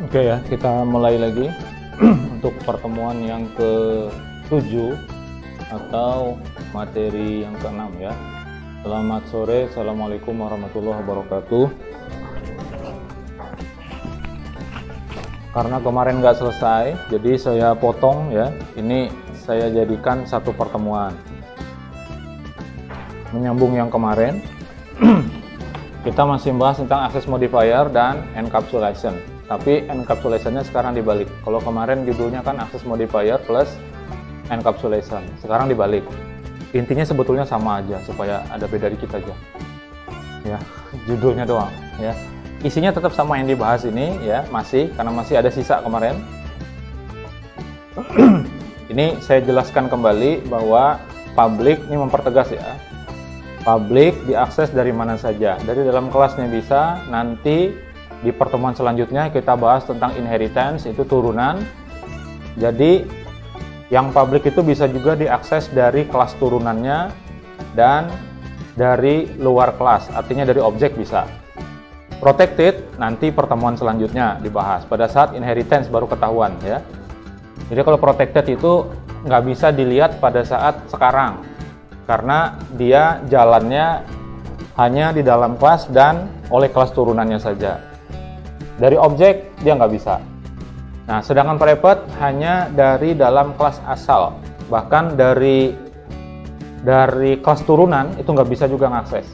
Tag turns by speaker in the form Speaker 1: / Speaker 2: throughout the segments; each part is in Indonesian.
Speaker 1: Oke ya, kita mulai lagi untuk pertemuan yang ke-7 atau materi yang ke-6 ya. Selamat sore, Assalamualaikum warahmatullahi wabarakatuh. Karena kemarin nggak selesai, jadi saya potong ya. Ini saya jadikan satu pertemuan. Menyambung yang kemarin, kita masih membahas tentang access modifier dan encapsulation. Tapi encapsulation-nya sekarang dibalik. Kalau kemarin judulnya kan access modifier plus encapsulation. Sekarang dibalik. Intinya sebetulnya sama aja, supaya ada beda dikit aja. Ya, judulnya doang. Ya, isinya tetap sama yang dibahas ini, ya masih, karena masih ada sisa kemarin. Ini saya jelaskan kembali bahwa public ini mempertegas ya. Public diakses dari mana saja. Dari dalam kelasnya bisa, nanti di pertemuan selanjutnya kita bahas tentang inheritance, itu turunan. Jadi yang public itu bisa juga diakses dari kelas turunannya dan dari luar kelas, artinya dari objek bisa. Protected nanti pertemuan selanjutnya dibahas. Pada saat inheritance baru ketahuan ya. Jadi kalau protected itu nggak bisa dilihat pada saat sekarang, karena dia jalannya hanya di dalam kelas dan oleh kelas turunannya saja. Dari objek dia nggak bisa. Nah, sedangkan private hanya dari dalam kelas asal. Bahkan dari kelas turunan itu nggak bisa juga ngakses.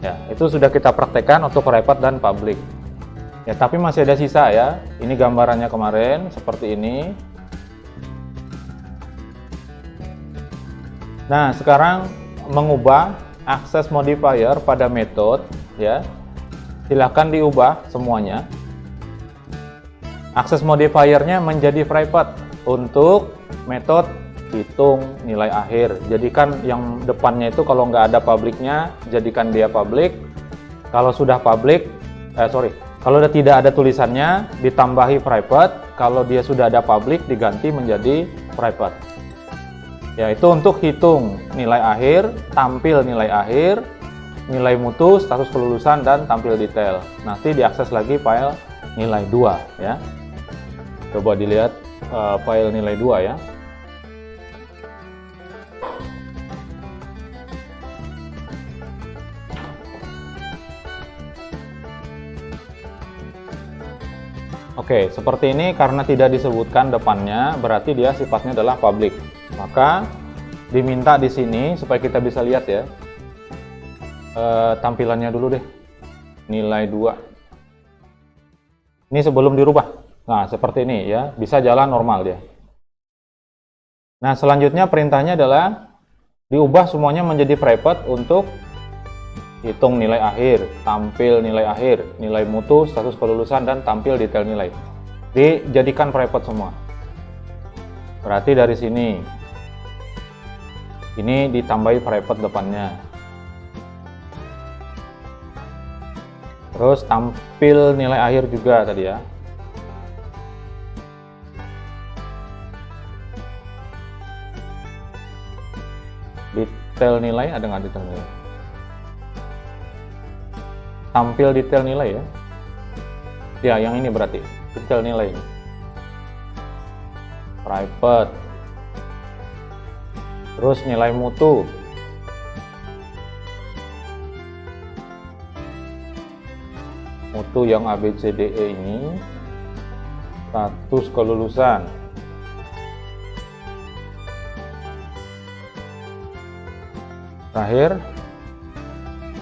Speaker 1: Ya, itu sudah kita praktekkan untuk private dan public. Ya, tapi masih ada sisa ya. Ini gambarannya kemarin seperti ini. Nah, sekarang mengubah access modifier pada method ya. Silakan diubah semuanya. Access modifiernya menjadi private untuk metode hitung nilai akhir. Jadikan yang depannya itu kalau nggak ada publiknya, jadikan dia public. Kalau sudah public, kalau sudah tidak ada tulisannya, ditambahi private. Kalau dia sudah ada public, diganti menjadi private. Ya, itu untuk hitung nilai akhir, tampil nilai akhir, nilai mutu, status kelulusan, dan tampil detail. Nanti diakses lagi file nilai 2 ya. Coba dilihat file nilai 2 ya. Oke, seperti ini karena tidak disebutkan depannya, berarti dia sifatnya adalah public. Maka diminta di sini supaya kita bisa lihat ya. Tampilannya dulu deh. Nilai 2. Ini sebelum dirubah. Nah, seperti ini ya, bisa jalan normal dia. Nah, selanjutnya perintahnya adalah diubah semuanya menjadi private untuk hitung nilai akhir, tampil nilai akhir, nilai mutu, status kelulusan, dan tampil detail nilai. Dijadikan private semua. Berarti dari sini, ini ditambahi private depannya. Terus tampil nilai akhir juga tadi ya. Detail nilai ada nggak detail nilai? Tampil detail nilai ya. Ya, yang ini berarti detail nilai ini. Private. Terus nilai mutu. Mutu yang ABCDE ini, status kelulusan, terakhir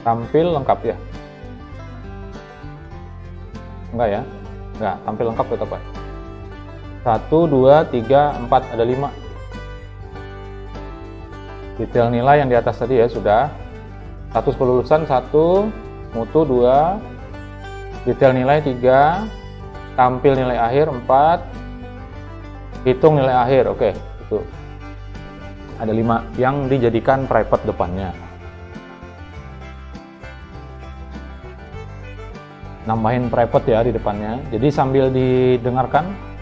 Speaker 1: tampil lengkap ya. Enggak ya, enggak, tampil lengkap tetap ya. 1, 2, 3, 4, ada 5 detail nilai yang di atas tadi ya sudah. Status kelulusan 1, mutu 2, detail nilai 3, tampil nilai akhir 4, hitung nilai akhir. Oke, itu ada 5 yang dijadikan private depannya. Nambahin private ya di depannya. Jadi sambil didengarkan.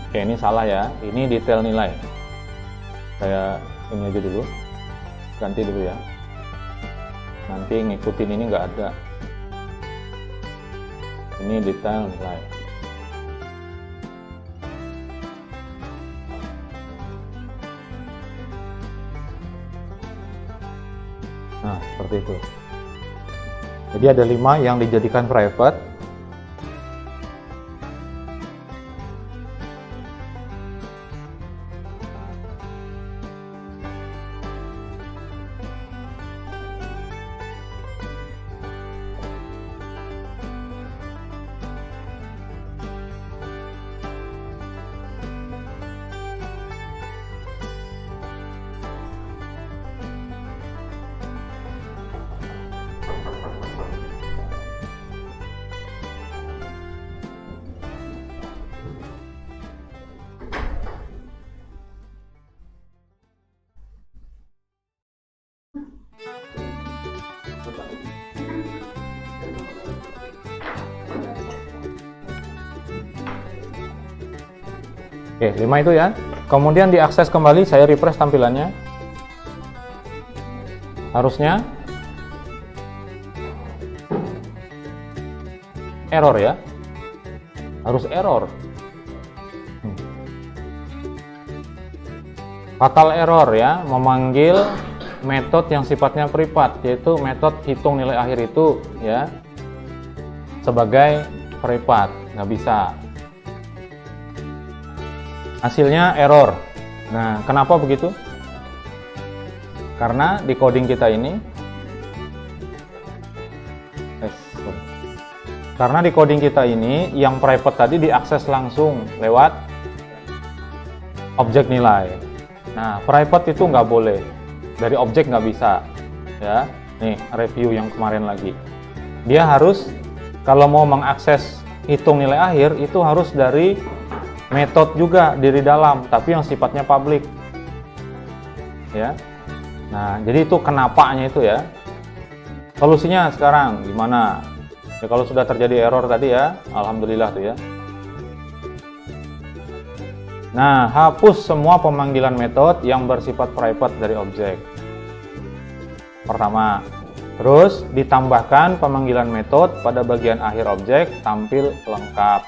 Speaker 1: Oke, ini salah ya. Ini detail nilai. Saya ini aja dulu. Ganti dulu ya. Nanti ngikutin ini nggak ada. Ini detail nilai. Nah, seperti itu. Jadi ada 5 yang dijadikan private. Oke, 5 itu ya. Kemudian diakses kembali, saya refresh tampilannya. Harusnya error ya. Harus error. Fatal error ya, memanggil metode yang sifatnya privat, yaitu metode hitung nilai akhir itu ya sebagai privat, nggak bisa. Hasilnya error. Nah, kenapa begitu? Karena di coding kita ini yang private tadi diakses langsung lewat objek nilai. Nah, private itu nggak boleh, dari objek nggak bisa ya. Nih review yang kemarin lagi, dia harus kalau mau mengakses hitung nilai akhir itu harus dari metode juga dari dalam, tapi yang sifatnya public ya. Nah, jadi itu kenapanya itu ya. Solusinya sekarang gimana ya? Kalau sudah terjadi error tadi ya, alhamdulillah tuh ya. Nah, hapus semua pemanggilan metode yang bersifat private dari objek pertama. Terus ditambahkan pemanggilan metode pada bagian akhir objek tampil lengkap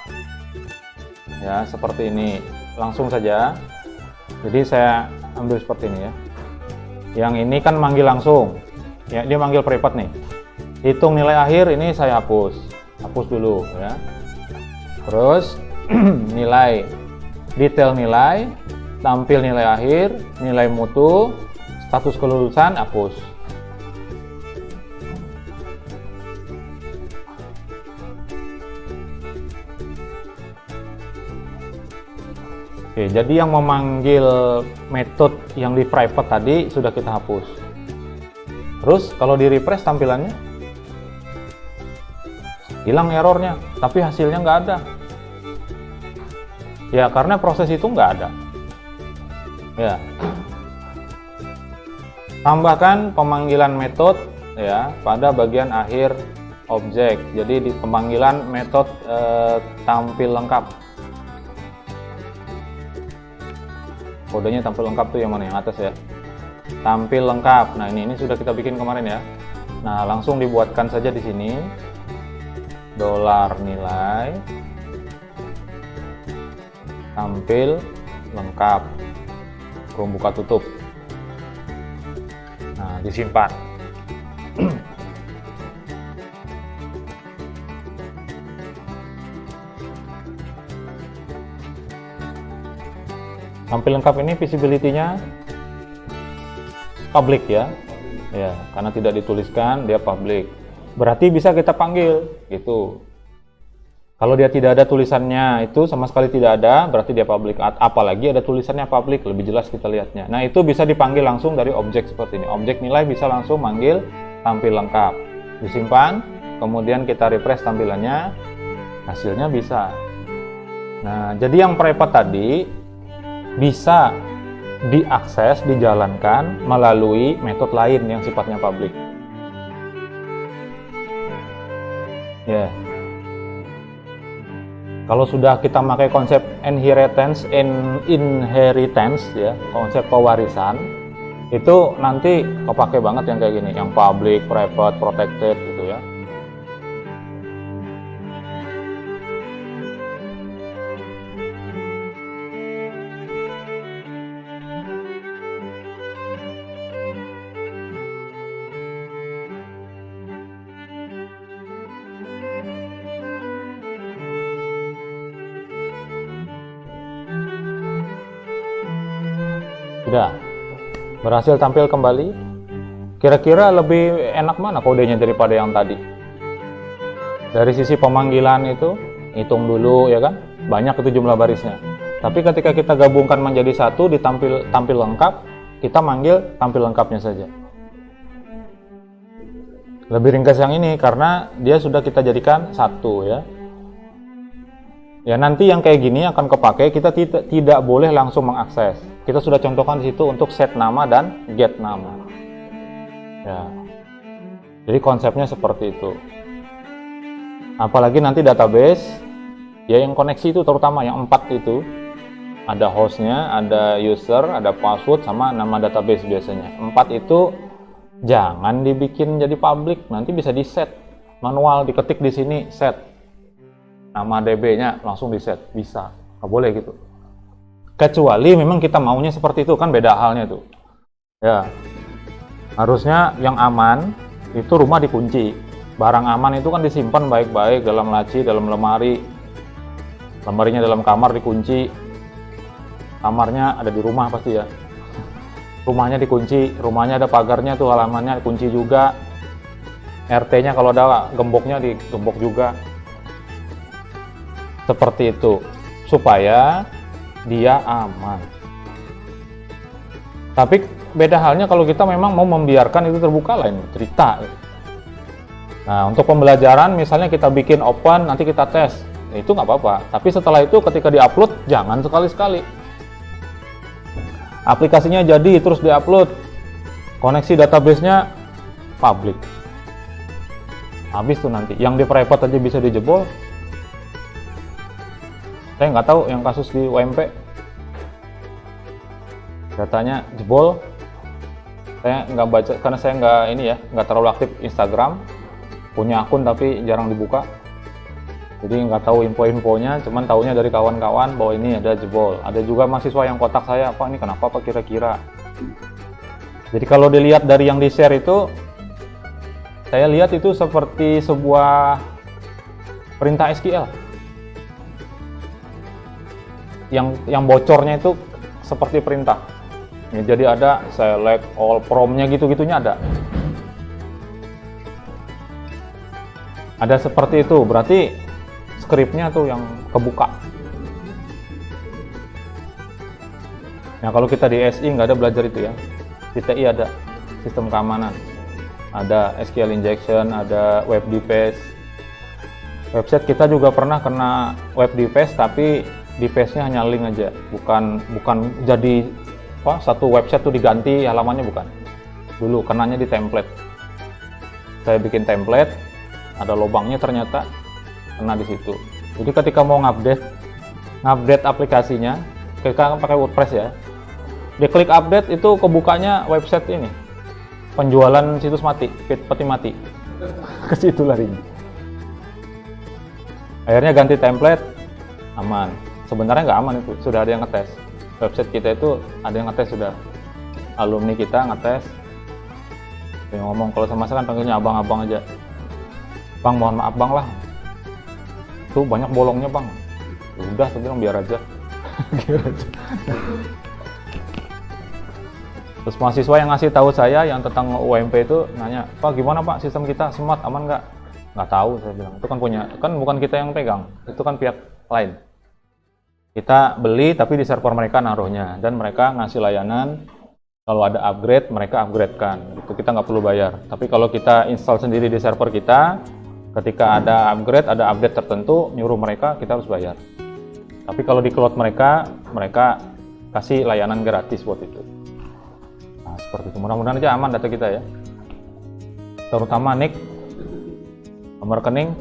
Speaker 1: ya, seperti ini. Langsung saja. Jadi saya ambil seperti ini ya. Yang ini kan manggil langsung ya, dia manggil private nih. Hitung nilai akhir ini saya hapus dulu ya. Terus nilai, detail nilai, tampil nilai akhir, nilai mutu, status kelulusan hapus. Oke, jadi yang memanggil metode yang di private tadi sudah kita hapus. Terus kalau di refresh tampilannya hilang errornya, tapi hasilnya nggak ada. Ya, karena proses itu nggak ada. Ya. Tambahkan pemanggilan metode ya pada bagian akhir objek. Jadi di pemanggilan metode tampil lengkap. Kodenya tampil lengkap tuh yang mana, yang atas ya. Tampil lengkap. Nah, ini sudah kita bikin kemarin ya. Nah, langsung dibuatkan saja di sini. $nilai tampil lengkap. Kurung buka tutup. Nah, disimpan. Tampil lengkap ini visibility-nya public ya. Ya, karena tidak dituliskan dia public. Berarti bisa kita panggil gitu. Kalau dia tidak ada tulisannya itu sama sekali tidak ada, berarti dia public. Apalagi ada tulisannya public, lebih jelas kita lihatnya. Nah, itu bisa dipanggil langsung dari objek seperti ini. Objek nilai bisa langsung manggil tampil lengkap. Disimpan, kemudian kita refresh tampilannya, hasilnya bisa. Nah, jadi yang private tadi bisa diakses, dijalankan melalui metode lain yang sifatnya public. Ya. Kalau sudah kita pakai konsep inheritance ya, konsep pewarisan, itu nanti kepake banget yang kayak gini, yang public, private, protected gitu ya. Sudah berhasil tampil kembali. Kira-kira lebih enak mana kodenya daripada yang tadi? Dari sisi pemanggilan itu hitung dulu ya kan, banyak itu jumlah barisnya. Tapi ketika kita gabungkan menjadi satu, tampil lengkap, kita manggil tampil lengkapnya saja. Lebih ringkas yang ini karena dia sudah kita jadikan satu ya. Ya nanti yang kayak gini akan kepake, kita tidak boleh langsung mengakses. Kita sudah contohkan di situ untuk set nama dan get nama. Ya. Jadi konsepnya seperti itu. Apalagi nanti database, ya yang koneksi itu terutama yang 4 itu. Ada hostnya, ada user, ada password, sama nama database biasanya. 4 itu jangan dibikin jadi public, nanti bisa di set. Manual diketik di sini, set. Nama DB-nya langsung di set, bisa. Nggak boleh gitu. Kecuali memang kita maunya seperti itu, kan beda halnya tuh. Ya. Harusnya yang aman itu rumah dikunci. Barang aman itu kan disimpan baik-baik dalam laci, dalam lemari. Lemarinya dalam kamar dikunci. Kamarnya ada di rumah pasti ya. Rumahnya dikunci, rumahnya ada pagarnya tuh, halamannya dikunci juga. RT-nya kalau ada gemboknya digembok juga. Seperti itu, supaya dia aman. Tapi beda halnya kalau kita memang mau membiarkan itu terbuka, lain cerita. Nah, untuk pembelajaran misalnya kita bikin open, nanti kita tes, itu nggak apa-apa. Tapi setelah itu ketika diupload, jangan sekali-sekali. Aplikasinya jadi terus diupload, koneksi database-nya public. Habis tuh nanti, yang di private aja bisa dijebol. Saya nggak tahu yang kasus di UMP, datanya jebol. Saya nggak baca karena saya nggak terlalu aktif Instagram, punya akun tapi jarang dibuka, jadi nggak tahu info-infonya, cuman taunya dari kawan-kawan bahwa ini ada jebol. Ada juga mahasiswa yang kontak saya, Pak ini kenapa Pak kira-kira. Jadi kalau dilihat dari yang di share itu, saya lihat itu seperti sebuah perintah SQL. Yang bocornya itu seperti perintah. Ya, jadi ada select all from-nya gitu-gitunya ada. Ada seperti itu, berarti skripnya tuh yang kebuka. Nah kalau kita di SI nggak ada belajar itu ya. Di TI ada sistem keamanan, ada SQL injection, ada web deface. Website kita juga pernah kena web deface, tapi deface-nya hanya link aja, bukan jadi satu website tuh diganti halamannya, bukan. Dulu kenanya di template. Saya bikin template, ada lubangnya ternyata kena di situ. Jadi ketika mau ngupdate aplikasinya, kita pakai WordPress ya. Diklik update itu kebukanya website ini. Penjualan situs mati, peti mati. Ke situ larinya. Akhirnya ganti template, aman. Sebenarnya nggak aman itu, sudah ada yang ngetes. Website kita itu ada yang ngetes sudah. Alumni kita ngetes. Dia ngomong, kalau sama saya kan panggilnya abang-abang aja. Bang, mohon maaf bang lah. Tuh banyak bolongnya bang. Ya udah, saya bilang biar aja. Terus mahasiswa yang ngasih tahu saya yang tentang UMP itu nanya, Pak gimana Pak sistem kita smart aman nggak? Nggak tahu, saya bilang. Itu kan bukan kita yang pegang, itu kan pihak lain. Kita beli tapi di server mereka naruhnya, dan mereka ngasih layanan kalau ada upgrade mereka upgradekan. Itu kita nggak perlu bayar. Tapi kalau kita install sendiri di server kita, ketika ada update tertentu nyuruh mereka, kita harus bayar. Tapi kalau di cloud mereka kasih layanan gratis buat itu. Nah seperti itu. Mudah-mudahan aja aman data kita ya. Terutama NIK, nomor rekening,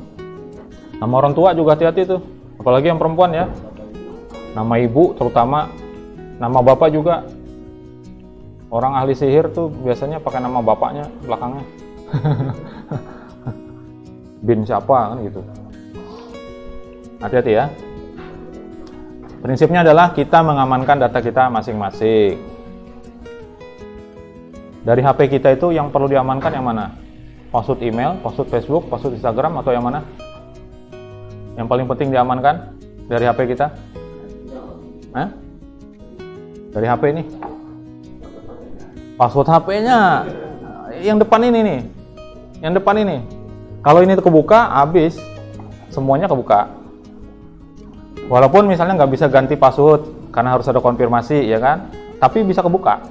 Speaker 1: nama orang tua juga hati-hati tuh. Apalagi yang perempuan ya. Nama ibu terutama, nama bapak juga. Orang ahli sihir tuh biasanya pakai nama bapaknya belakangnya. Bin siapa kan gitu. Hati-hati ya. Prinsipnya adalah kita mengamankan data kita masing-masing. Dari HP kita itu yang perlu diamankan yang mana? Password email, password Facebook, password Instagram, atau yang mana? Yang paling penting diamankan dari HP kita? Hah? Dari HP ini? Password HP-nya yang depan ini nih. Yang depan ini. Kalau ini kebuka, habis. Semuanya kebuka. Walaupun misalnya nggak bisa ganti password karena harus ada konfirmasi, ya kan? Tapi bisa kebuka.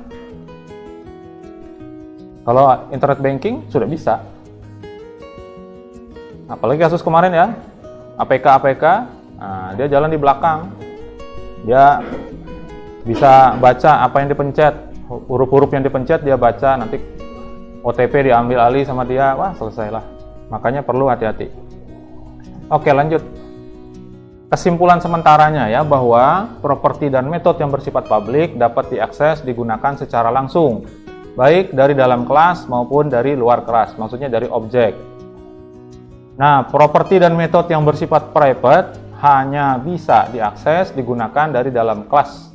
Speaker 1: Kalau internet banking sudah bisa. Apalagi kasus kemarin ya, APK, nah, dia jalan di belakang. Dia bisa baca apa yang dipencet, huruf-huruf yang dipencet dia baca, nanti OTP diambil alih sama dia, wah selesailah. Makanya perlu hati-hati. Oke, lanjut. Kesimpulan sementaranya ya, bahwa properti dan metode yang bersifat publik dapat diakses digunakan secara langsung, baik dari dalam kelas maupun dari luar kelas, maksudnya dari objek. Nah, properti dan metode yang bersifat private hanya bisa diakses digunakan dari dalam kelas,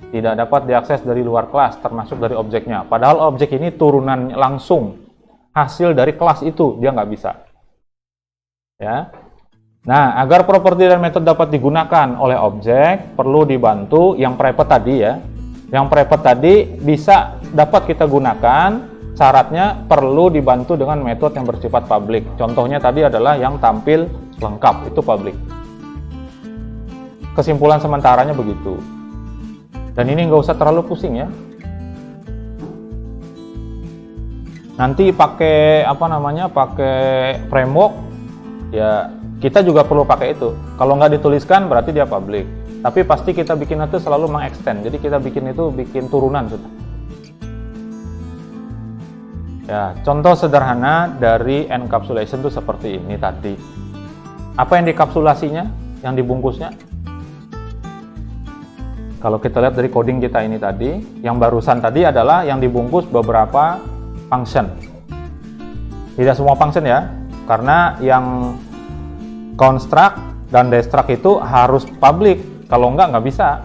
Speaker 1: tidak dapat diakses dari luar kelas, termasuk dari objeknya. Padahal objek ini turunan langsung hasil dari kelas itu, dia nggak bisa. Ya. Nah, agar properti dan metode dapat digunakan oleh objek, perlu dibantu yang private tadi ya. Yang private tadi bisa dapat kita gunakan, syaratnya perlu dibantu dengan metode yang bersifat publik. Contohnya tadi adalah yang tampil lengkap, itu publik. Kesimpulan sementaranya begitu. Dan ini nggak usah terlalu pusing ya. Nanti pakai pakai framework ya. Kita juga perlu pakai itu. Kalau nggak dituliskan berarti dia public. Tapi pasti kita bikin itu selalu mengextend. Jadi kita bikin turunan sudah. Ya, contoh sederhana dari encapsulation itu seperti ini tadi. Apa yang dikapsulasinya? Yang dibungkusnya? Kalau kita lihat dari coding kita ini tadi, yang barusan tadi adalah yang dibungkus beberapa function. Tidak semua function ya, karena yang construct dan destruct itu harus public, kalau nggak bisa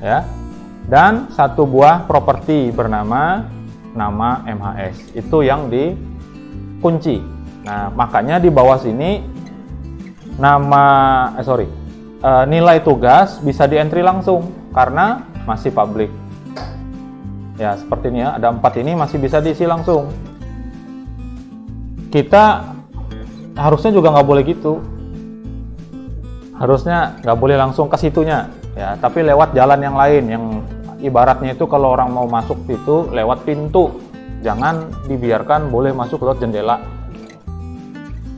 Speaker 1: ya. Dan satu buah properti bernama nama MHS itu yang dikunci. Nah, makanya di bawah sini nilai tugas bisa di entry langsung karena masih public ya. Seperti ini ya, ada 4 ini masih bisa diisi langsung. Kita harusnya juga nggak boleh gitu, harusnya nggak boleh langsung ke situnya ya, tapi lewat jalan yang lain, yang ibaratnya itu kalau orang mau masuk itu lewat pintu, jangan dibiarkan boleh masuk lewat jendela,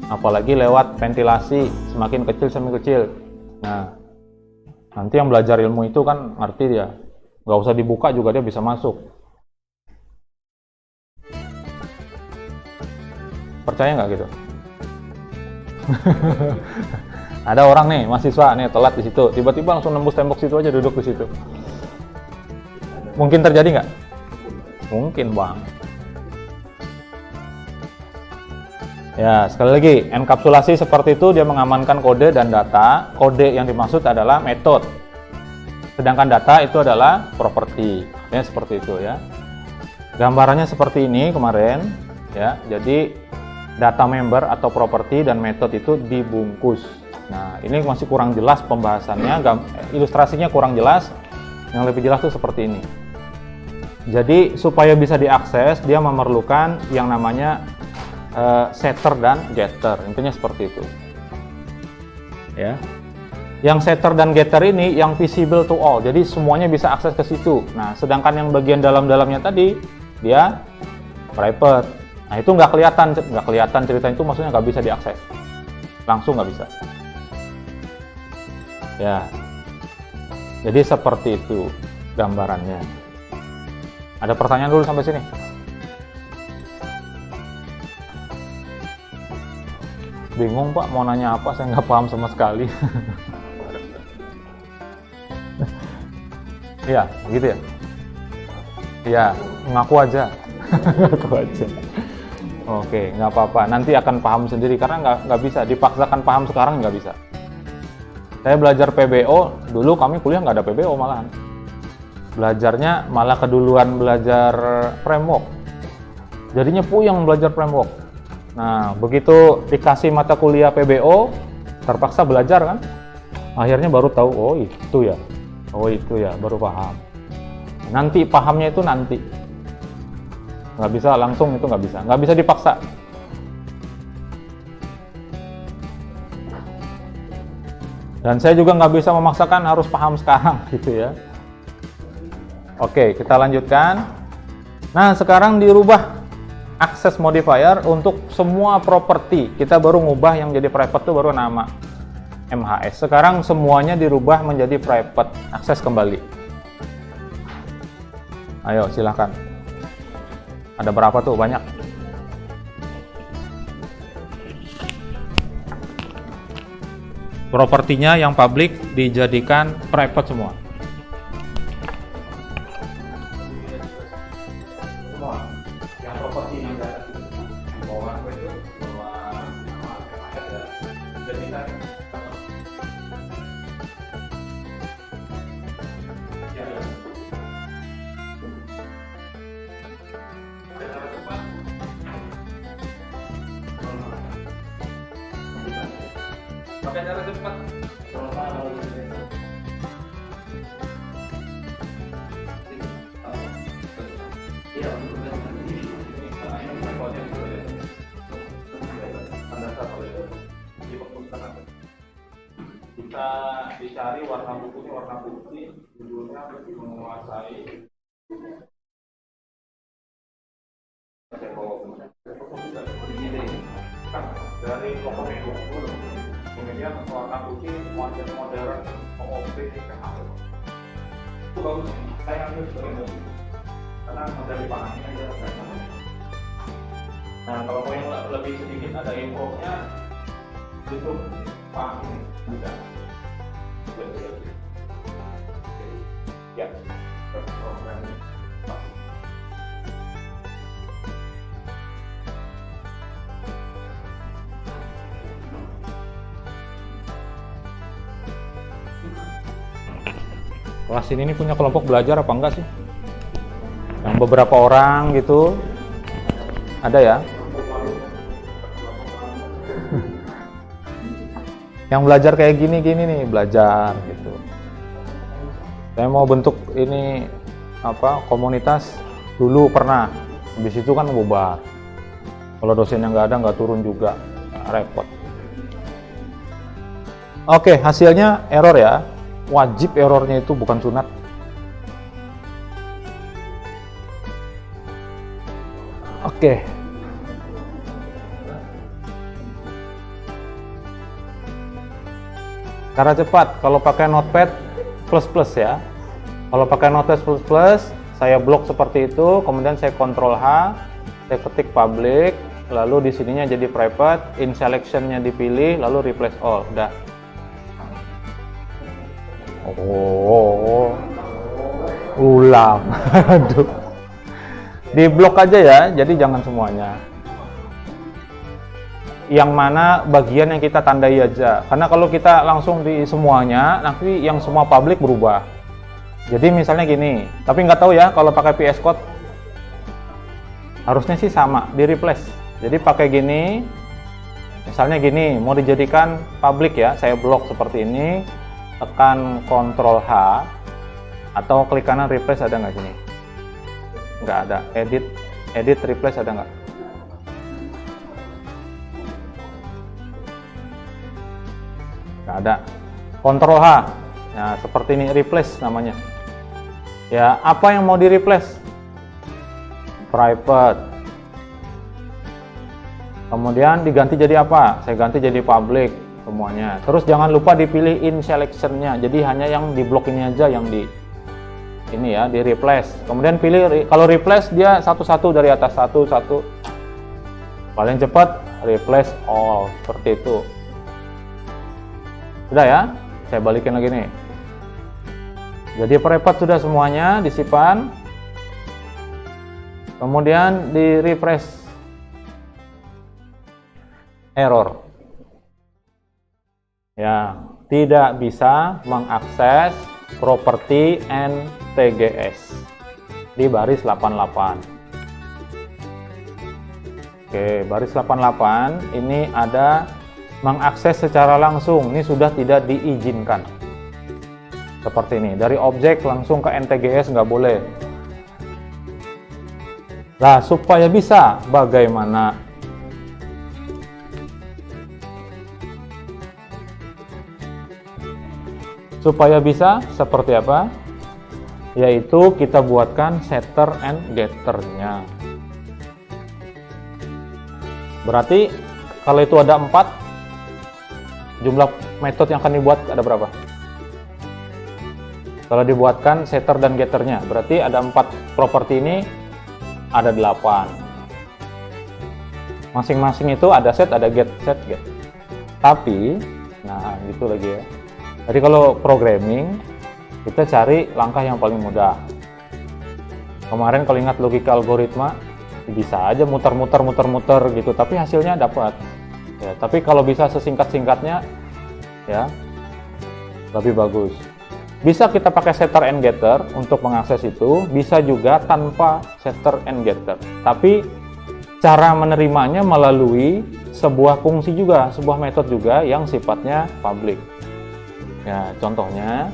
Speaker 1: apalagi lewat ventilasi, semakin kecil. Nah, nanti yang belajar ilmu itu kan ngerti dia, nggak usah dibuka juga dia bisa masuk. Percaya nggak gitu? Ada orang nih, mahasiswa nih telat di situ, tiba-tiba langsung nembus tembok situ aja, duduk di situ. Mungkin terjadi nggak? Mungkin bang. Ya, sekali lagi, enkapsulasi seperti itu dia mengamankan kode dan data. Kode yang dimaksud adalah metode, sedangkan data itu adalah properti. Ya, seperti itu ya. Gambarannya seperti ini kemarin ya. Jadi data member atau properti dan metode itu dibungkus. Nah, ini masih kurang jelas pembahasannya, ilustrasinya kurang jelas. Yang lebih jelas tuh seperti ini. Jadi supaya bisa diakses, dia memerlukan yang namanya setter dan getter. Intinya seperti itu. Ya. Yang setter dan getter ini yang visible to all. Jadi semuanya bisa akses ke situ. Nah, sedangkan yang bagian dalam-dalamnya tadi dia private. Nah, itu nggak kelihatan cerita itu, maksudnya nggak bisa diakses langsung, nggak bisa ya. Jadi seperti itu gambarannya. Ada pertanyaan dulu sampai sini? Bingung Pak, mau nanya apa, saya nggak paham sama sekali. Iya, gitu ya? Iya, ngaku aja. Ngaku aja. Oke, nggak apa-apa. Nanti akan paham sendiri, karena nggak bisa. Dipaksakan paham sekarang nggak bisa. Saya belajar PBO, dulu kami kuliah nggak ada PBO malahan. Belajarnya malah keduluan belajar framework. Jadinya puyeng belajar framework. Nah, begitu dikasih mata kuliah PBO, terpaksa belajar kan? Akhirnya baru tahu, oh itu ya. Oh itu ya, baru paham. Nanti pahamnya itu nanti. Nggak bisa langsung, itu nggak bisa dipaksa. Dan saya juga nggak bisa memaksakan harus paham sekarang gitu ya. Oke, kita lanjutkan. Nah, sekarang dirubah access modifier untuk semua properti. Kita baru ngubah yang jadi private itu baru nama MHS. Sekarang semuanya dirubah menjadi private, akses kembali. Ayo silahkan. Ada berapa tuh? Banyak. Propertinya yang public dijadikan private semua. Yang properti yang data bawah itu bawah MHS ya. Jadikan pakai cara cepat. Kita dicari warna bukunya judulnya menguasai dari toko media dulu. Kemudian warna putih modern OOP PHP itu bagus, saya ambil sebagai bagus karena model dipahami aja. Nah, kalau mau yang lebih sedikit ada info-nya itu pahami bisa. Ya, programnya pasti. Kelas ini punya kelompok belajar apa enggak sih? Yang beberapa orang gitu ada ya? Yang belajar kayak gini nih, belajar gitu. Saya mau bentuk ini apa komunitas dulu pernah, habis itu kan bubar. Kalau dosennya nggak ada, nggak turun juga, repot. Oke, hasilnya error ya. Wajib errornya itu, bukan sunat. Oke. Cara cepat, kalau pakai notepad plus ya. Kalau pakai notepad plus, saya blok seperti itu, kemudian saya Ctrl H, saya ketik public, lalu di sininya jadi private, in selection-nya dipilih, lalu replace all, udah. Oh, ulang. Aduh. Di blok aja ya, jadi jangan semuanya. Yang mana bagian yang kita tandai aja, karena kalau kita langsung di semuanya, nanti yang semua public berubah. Jadi misalnya gini, tapi nggak tahu ya kalau pakai VS Code, harusnya sih sama, di replace. Jadi pakai gini, misalnya gini, mau dijadikan public ya, saya blok seperti ini. Tekan Ctrl H atau klik kanan replace, ada nggak sini? Nggak ada. Edit replace ada nggak? Nggak ada. Ctrl H. Nah, seperti ini replace namanya. Ya, apa yang mau di replace? Private. Kemudian diganti jadi apa? Saya ganti jadi public. Semuanya. Terus jangan lupa dipilih in selection-nya. Jadi hanya yang di blok ini aja yang di ini ya, di replace. Kemudian pilih, kalau replace dia satu-satu dari atas, satu-satu. Paling cepat replace all, seperti itu. Sudah ya, saya balikin lagi nih. Jadi prepad sudah semuanya disimpan. Kemudian di refresh, error. Ya, tidak bisa mengakses properti NTGS di baris 88. Oke, baris 88 ini ada mengakses secara langsung. Ini sudah tidak diizinkan. Seperti ini, dari objek langsung ke NTGS nggak boleh. Nah, supaya bisa, bagaimana? Supaya bisa, seperti apa? Yaitu kita buatkan setter and getternya. Berarti kalau itu ada 4, jumlah metode yang akan dibuat ada berapa? Kalau dibuatkan setter dan getternya, berarti ada 4 properti ini, ada 8. Masing-masing itu ada set, ada get, set, get. Tapi, nah gitu lagi ya. Jadi kalau programming, kita cari langkah yang paling mudah. Kemarin kalau ingat logika algoritma, bisa aja muter-muter gitu, tapi hasilnya dapat. Ya, tapi kalau bisa sesingkat-singkatnya, ya lebih bagus. Bisa kita pakai setter and getter untuk mengakses itu, bisa juga tanpa setter and getter. Tapi cara menerimanya melalui sebuah fungsi juga, sebuah metode juga yang sifatnya public. Ya, contohnya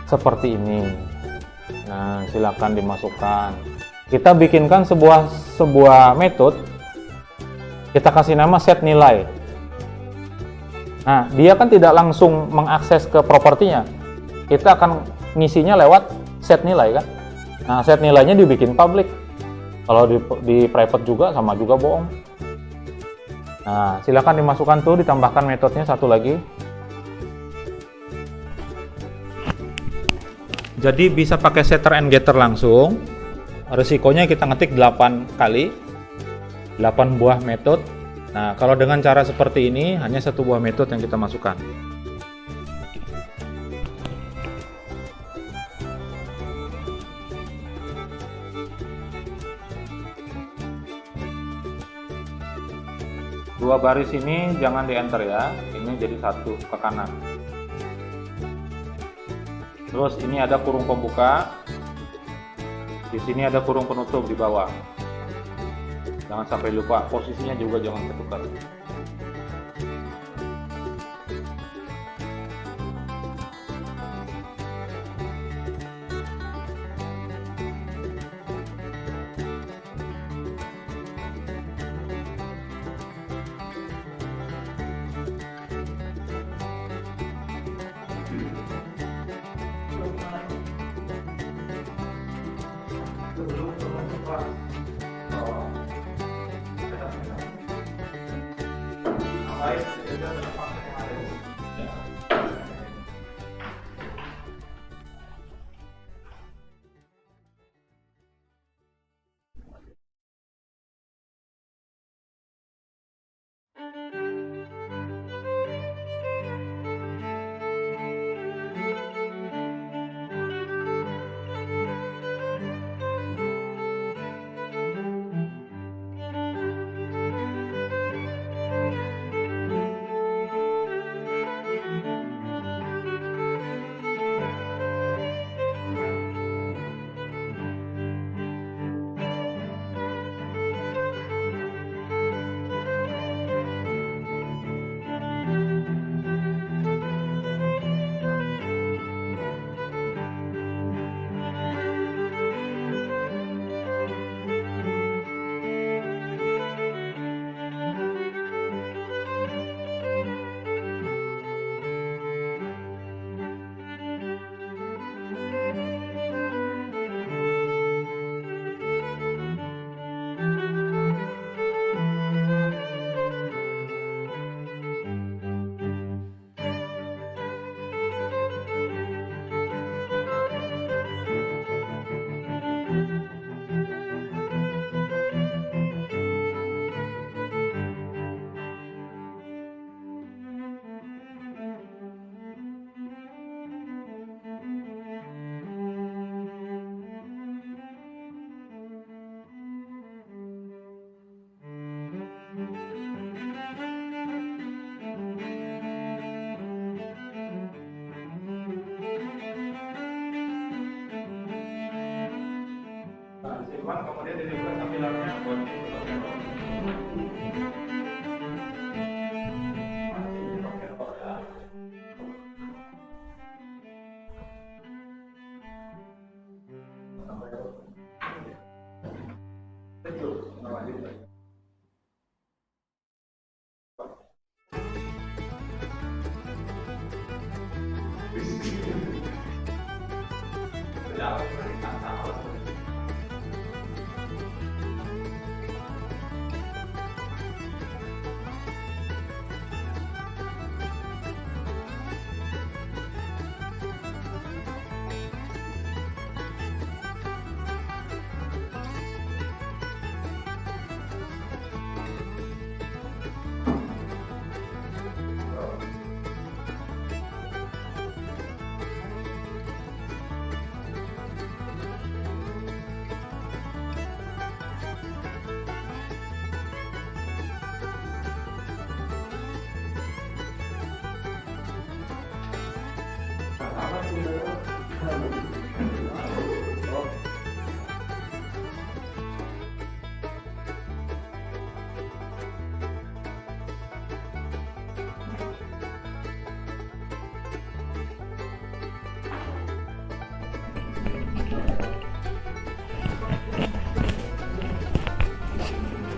Speaker 1: seperti ini. Nah, silakan dimasukkan. Kita bikinkan sebuah metode. Kita kasih nama set nilai. Nah, dia kan tidak langsung mengakses ke propertinya. Kita akan ngisinya lewat set nilai kan. Nah, set nilainya dibikin public. Kalau di private juga sama juga bohong. Nah, silakan dimasukkan tuh, ditambahkan metodenya satu lagi. Jadi bisa pakai setter and getter langsung. Resikonya kita ngetik 8 kali, 8 buah metode. Nah, kalau dengan cara seperti ini, hanya satu buah metode yang kita masukkan. Dua baris ini jangan di enter ya, ini jadi satu ke kanan. Terus ini ada kurung pembuka, di sini ada kurung penutup di bawah. Jangan sampai lupa, posisinya juga jangan ketukar. cuman kemudian di refresh tampilannya buat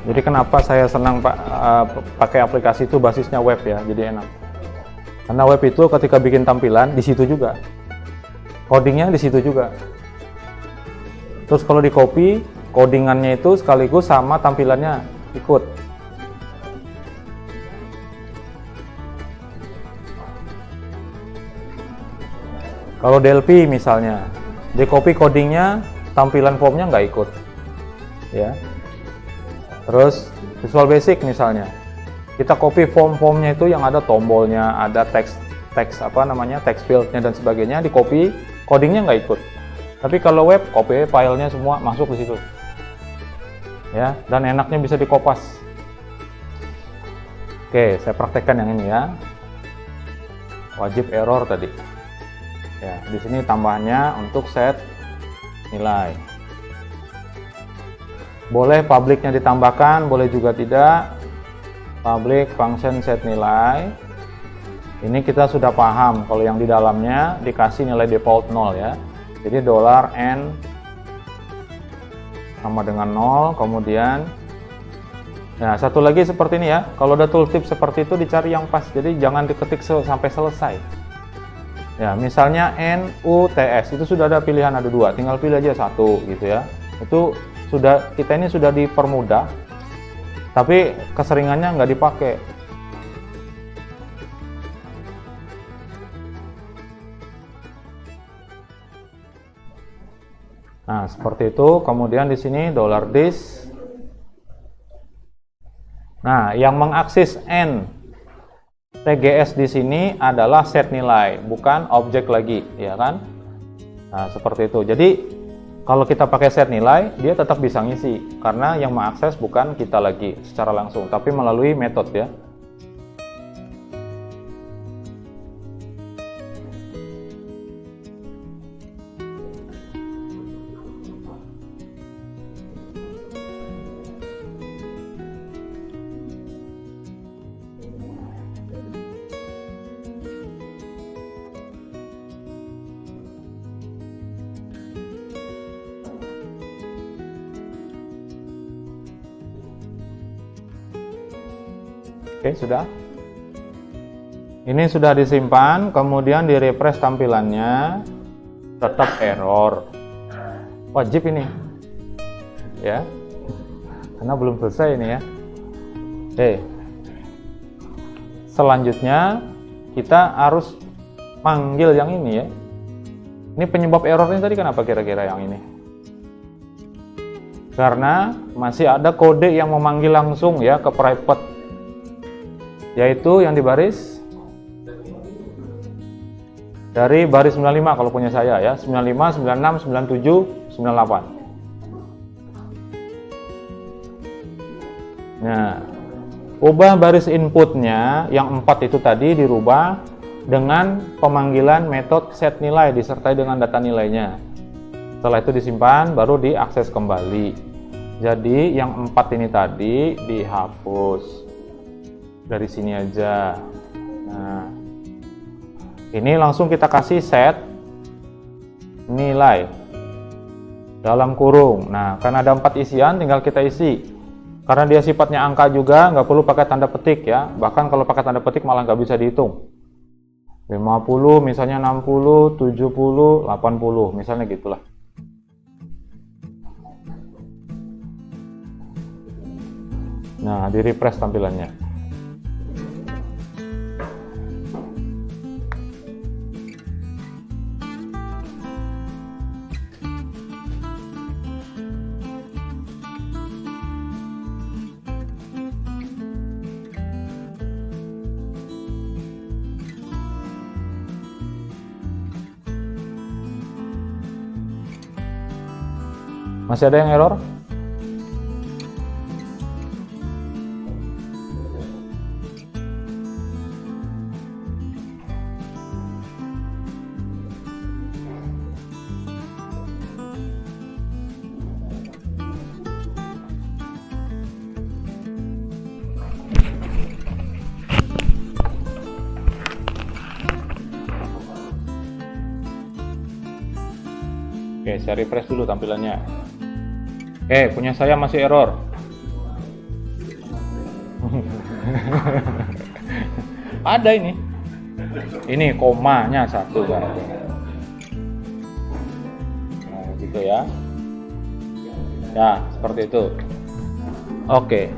Speaker 1: Jadi kenapa saya senang pakai aplikasi itu basisnya web ya, jadi enak. Karena web itu ketika bikin tampilan di situ juga, codingnya di situ juga. Terus kalau di copy, codingannya itu sekaligus sama tampilannya ikut. Kalau DLP misalnya, di copy codingnya, tampilan formnya nggak ikut, ya. Terus Visual Basic misalnya, kita copy form-formnya itu yang ada tombolnya, ada text apa namanya, text fieldnya dan sebagainya, di copy, codingnya nggak ikut. Tapi kalau web, copy filenya semua masuk di situ, ya. Dan enaknya bisa dikopas. Oke, saya praktekkan yang ini ya. Wajib error tadi. Ya, di sini tambahannya untuk set nilai. Boleh publiknya ditambahkan, boleh juga tidak. Public function set nilai. Ini kita sudah paham kalau yang di dalamnya dikasih nilai default 0 ya. Jadi $n sama dengan 0, kemudian nah satu lagi seperti ini ya. Kalau ada tooltip seperti itu dicari yang pas. Jadi jangan diketik sampai selesai. Ya, misalnya NUTS itu sudah ada pilihan, ada 2, tinggal pilih aja 1 gitu ya. Itu sudah, kita ini sudah dipermudah, tapi keseringannya nggak dipakai. Nah, seperti itu. Kemudian di sini $this. Nah, yang mengakses n TGS di sini adalah set nilai, bukan objek lagi, ya kan? Nah, seperti itu. Jadi kalau kita pakai set nilai, dia tetap bisa ngisi, karena yang mengakses bukan kita lagi secara langsung, tapi melalui metode ya. Oke, sudah. Ini sudah disimpan, kemudian di refresh tampilannya, tetap error. Wajib ini, ya, karena belum selesai ini ya. Oke. Selanjutnya kita harus panggil yang ini ya. Ini penyebab errornya tadi kenapa kira-kira yang ini? Karena masih ada kode yang memanggil langsung ya ke private, yaitu yang di baris dari baris 95 kalau punya saya ya, 95, 96, 97, 98. Nah, ubah baris inputnya yang 4 itu tadi dirubah dengan pemanggilan metode set nilai disertai dengan data nilainya. Setelah itu disimpan, baru diakses kembali. Jadi yang 4 ini tadi dihapus dari sini aja. Nah, ini langsung kita kasih set nilai dalam kurung. Nah, karena ada 4 isian, tinggal kita isi. Karena dia sifatnya angka juga, nggak perlu pakai tanda petik ya. Bahkan kalau pakai tanda petik malah nggak bisa dihitung. 50, misalnya 60, 70, 80, misalnya gitulah. Nah, di refresh tampilannya. Masih ada yang error? Oke, saya refresh dulu tampilannya. Punya saya masih error. Ada ini. Ini komanya 1 kan. Nah, gitu ya. Ya, seperti itu. Oke.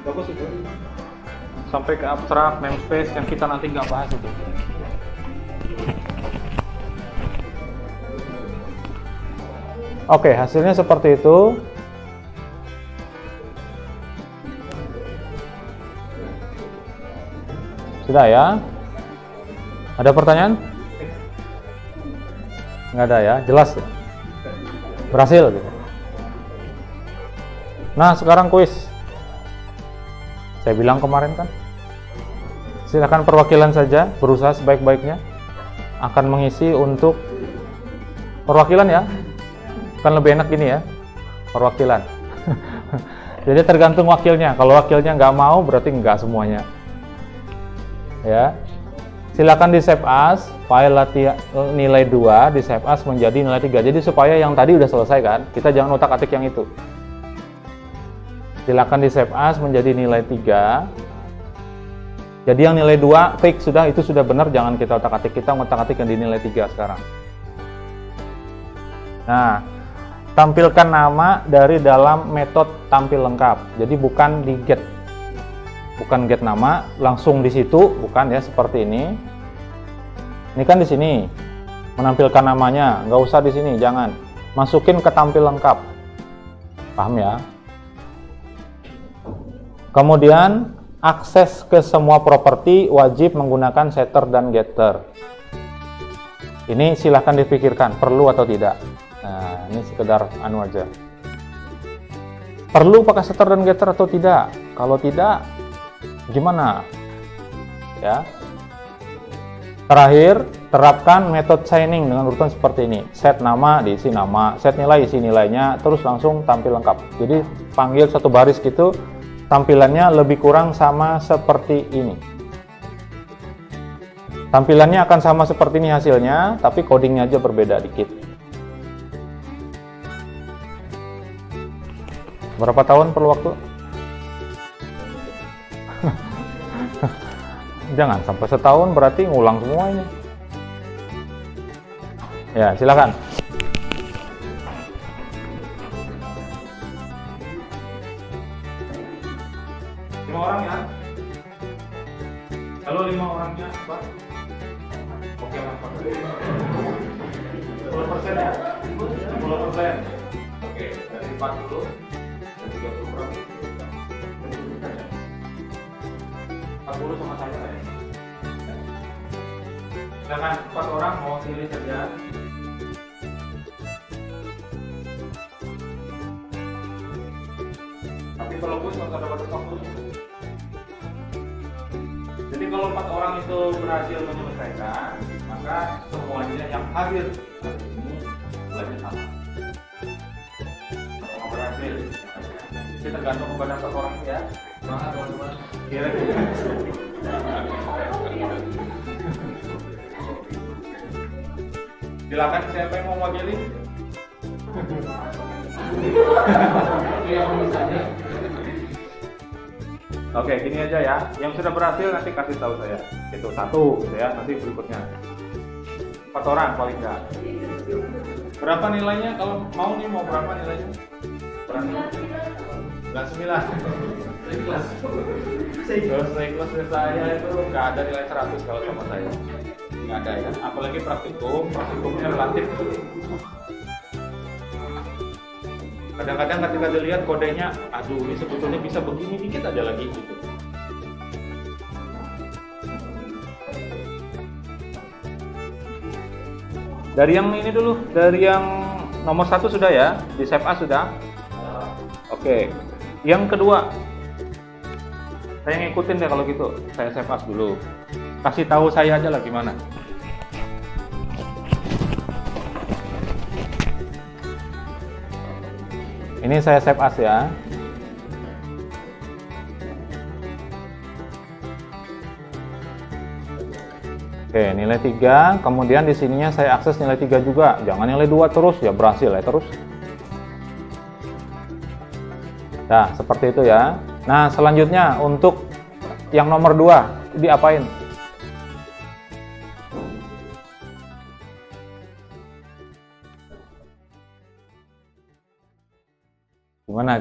Speaker 1: Bagus itu. Sampai ke abstrak, namespace yang kita nanti nggak bahas itu. Oke, hasilnya seperti itu. Sudah ya? Ada pertanyaan? Nggak ada ya? Jelas ya? Berhasil gitu. Nah, sekarang kuis. Saya bilang kemarin kan, silakan perwakilan saja, berusaha sebaik-baiknya akan mengisi untuk perwakilan ya, kan lebih enak gini ya, perwakilan. Jadi tergantung wakilnya, kalau wakilnya nggak mau berarti nggak semuanya ya. Silakan di save as, file latihan nilai 2 di save as menjadi nilai 3, jadi supaya yang tadi udah selesai kan, kita jangan otak-atik yang itu. Silakan di save as menjadi nilai 3. Jadi yang nilai 2 fix sudah, itu sudah benar, jangan kita otak-atik, kita ngotak-atik yang di nilai 3 sekarang. Nah, tampilkan nama dari dalam metode tampil lengkap. Jadi bukan di get. Bukan get nama, langsung di situ, bukan ya, seperti ini. Ini kan di sini menampilkan namanya, nggak usah di sini, jangan. Masukin ke tampil lengkap. Paham ya? Kemudian akses ke semua properti wajib menggunakan setter dan getter. Ini silahkan dipikirkan perlu atau tidak. Nah, ini sekedar anu aja. Perlu pakai setter dan getter atau tidak? Kalau tidak, gimana? Ya. Terakhir, terapkan metode signing dengan urutan seperti ini. Set nama, diisi nama, set nilai, isi nilainya, terus langsung tampil lengkap. Jadi panggil satu baris gitu. Tampilannya lebih kurang sama seperti ini. Tampilannya akan sama seperti ini hasilnya, tapi codingnya aja berbeda dikit. Berapa tahun perlu waktu? Jangan sampai setahun, berarti ngulang semua ini. Ya, silakan. Orang ya, kalau 5 orangnya Pak, oke lah Pak, 10% ya, 10%, oke, dari 40 dan 30 orang, 40 sama saya ya. Silakan 4 orang mau pilih saja. Tapi kalau gue nggak ada batas waktu. Jadi kalau 4 orang itu berhasil menyelesaikan, maka semuanya yang hadir hari ini nilainya sama. Mau berhasil. Ini tergantung kepada satu orang ya. Semangat teman-teman. Kira-kira. Silakan siapa yang mau mewakili? Oke, gini aja ya. Yang sudah berhasil nanti kasih tahu saya. Itu satu, gitu ya. Nanti berikutnya. 4 orang paling enggak. Berapa nilainya? Kalau mau nih mau berapa nilainya? Berapa? 99. Ikhlas. Ikhlas saya itu nggak ada nilai 100 kalau sama saya. Nggak ada ya. Apalagi praktikumnya relatif. Kadang-kadang ketika dilihat kodenya, aduh ini sebetulnya bisa begini dikit aja lagi gitu. Dari yang ini dulu, dari yang nomor 1 sudah ya, di save as sudah. Oke, yang kedua, saya ngikutin deh kalau gitu, saya save as dulu. Kasih tahu saya aja lah gimana. Ini saya save as ya. Oke, nilai 3, kemudian di sininya saya akses nilai 3 juga. Jangan nilai 2 terus, ya berhasil ya terus. Nah, seperti itu ya. Nah, selanjutnya untuk yang nomor 2, diapain? Gimana?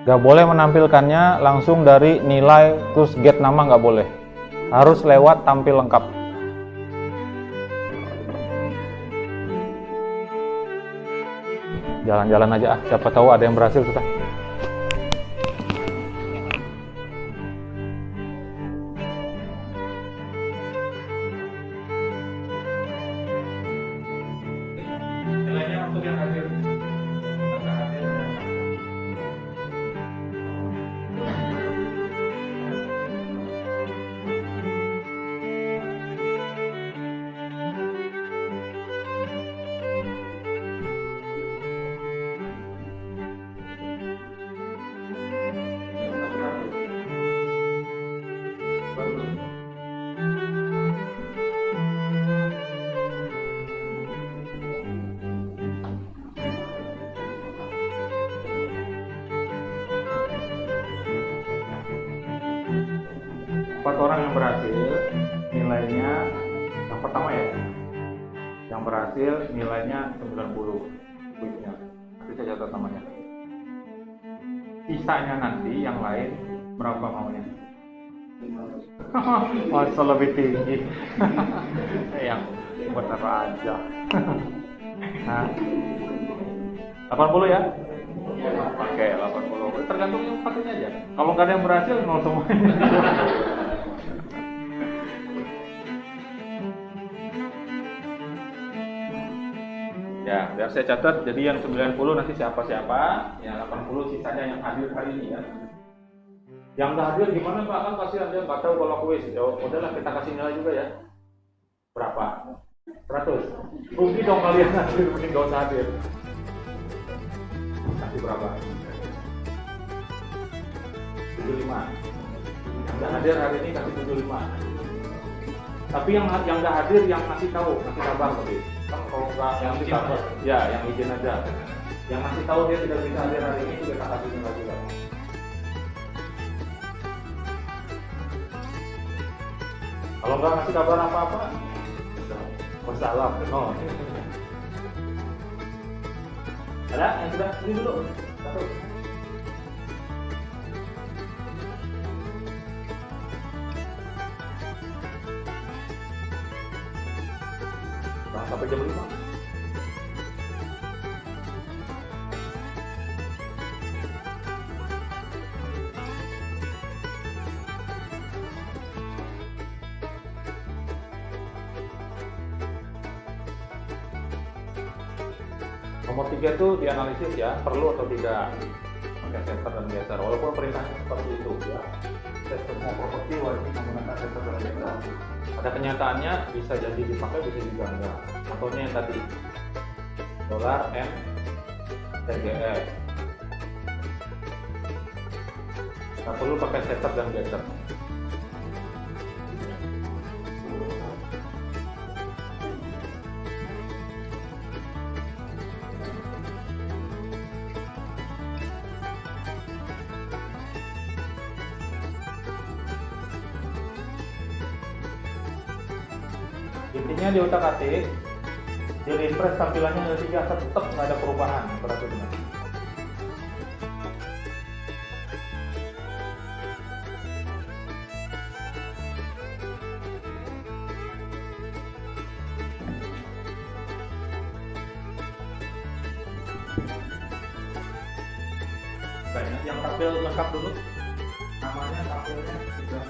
Speaker 1: Gak boleh menampilkannya langsung dari nilai terus get nama, nggak boleh. Harus lewat tampil lengkap. Jalan-jalan aja siapa tahu ada yang berhasil sudah. Nilainya untuk yang hadir. Empat orang yang berhasil nilainya yang pertama ya, yang berhasil nilainya 90 quicknya, nanti saya catat namanya. Sisanya nanti yang lain berapa maunya? Masa lebih tinggi. Yang bener aja. Nah, 80 ya? Oke, 80. Tergantung yang satunya aja. Kalau nggak ada yang berhasil, nol semuanya. Ya, biar saya catat. Jadi yang 90 nanti siapa-siapa, yang 80 sisanya yang hadir hari ini ya. Yang nggak hadir gimana Pak? Kan pasti ada nggak tahu kalau kuis. Ya udahlah kita kasih nilai juga ya. Berapa? 100. Rugi dong kalian hadir, mending nggak usah hadir. Kasih berapa? 75. Yang nggak hadir hari ini kasih 75. Tapi yang nggak hadir yang ngasih tahu, ngasih kabar tadi. Kan kalau nggak yang ngasih kabar, ya yang izin aja. Yang ngasih tahu dia tidak bisa hadir hari ini juga kita kasih nilai juga. Kalau nggak ngasih kabar apa-apa, wassalam. No. Ada yang sudah ini dulu. Satu. Nah, sampai jam 5. Nomor 3 itu dianalisis ya, perlu atau tidak. pakai setter dan getter, walaupun perintahnya seperti itu ya. Semua properti wajib menggunakan setter dan getter. Pada kenyataannya bisa jadi dipakai, bisa juga enggak. Contohnya yang tadi $n TGS, nggak perlu pakai setter dan getter. Intinya di otak-atik, di refresh tampilannya ada 3, tetap nggak ada perubahan, berarti benar. Banyak yang tampil lengkap dulu, namanya tampilnya sudah.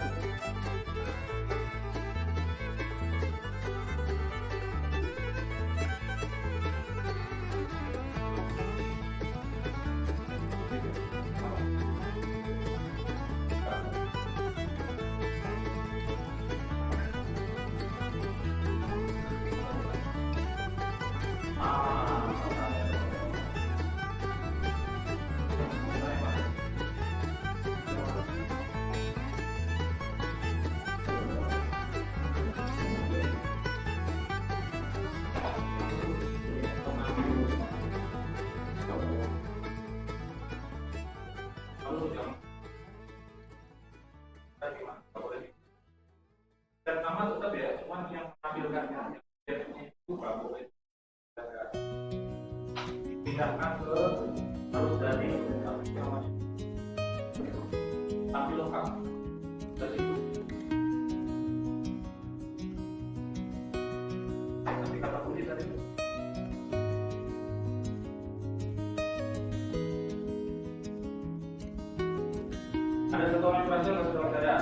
Speaker 1: Dan nama tetap ya, cuma yang menampilkannya itu nggak boleh dipindahkan ke harus dari tampil lengkap dari itu. Tapi kata kunci tadi ada satu orang berhasil, satu orang tidak.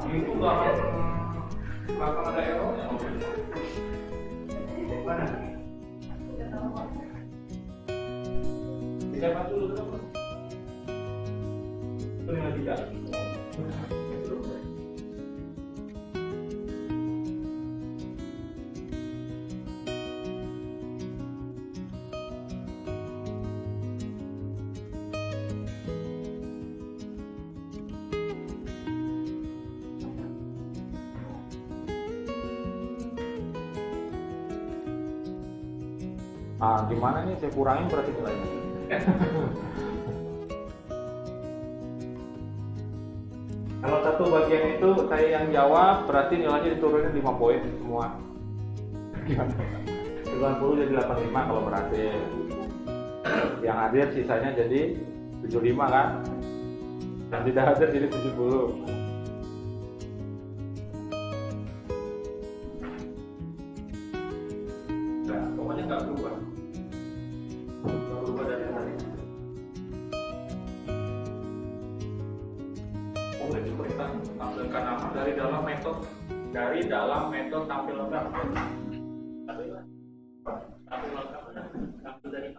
Speaker 1: Itu belakang ada errornya. Mana? Tidak dulu berapa? Itu 53. Gimana nih saya kurangin berarti nilainya. Kalau satu bagian itu saya yang jawab, berarti nilainya diturunin 5 poin semua. Gimana? 90 jadi 85 kalau berhasil. Yang hadir sisanya jadi 75 kan? Yang tidak hadir jadi 70. Nah, pokoknya nggak berubah. Nggak berubah dari tadi. Boleh diperintah tampilkan nama dari dalam metode tampil lengkap. Tampil lengkap, tampil dari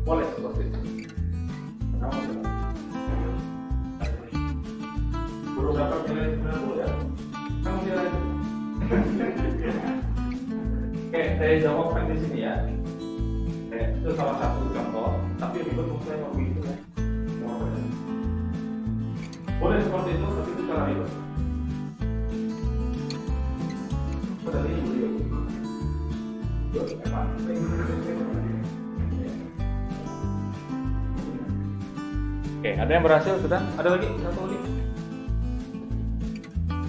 Speaker 1: boleh seperti itu. Belum dapat nilai 90 ya? Kamu nilai. Oke, saya jawabkan di sini ya. Itu salah satu contoh, tapi ribet saya mau begitu ya. Boleh seperti itu, tapi itu cara ribet. Dari ini Oke, ada yang berhasil sudah? Ada lagi? Satu lagi.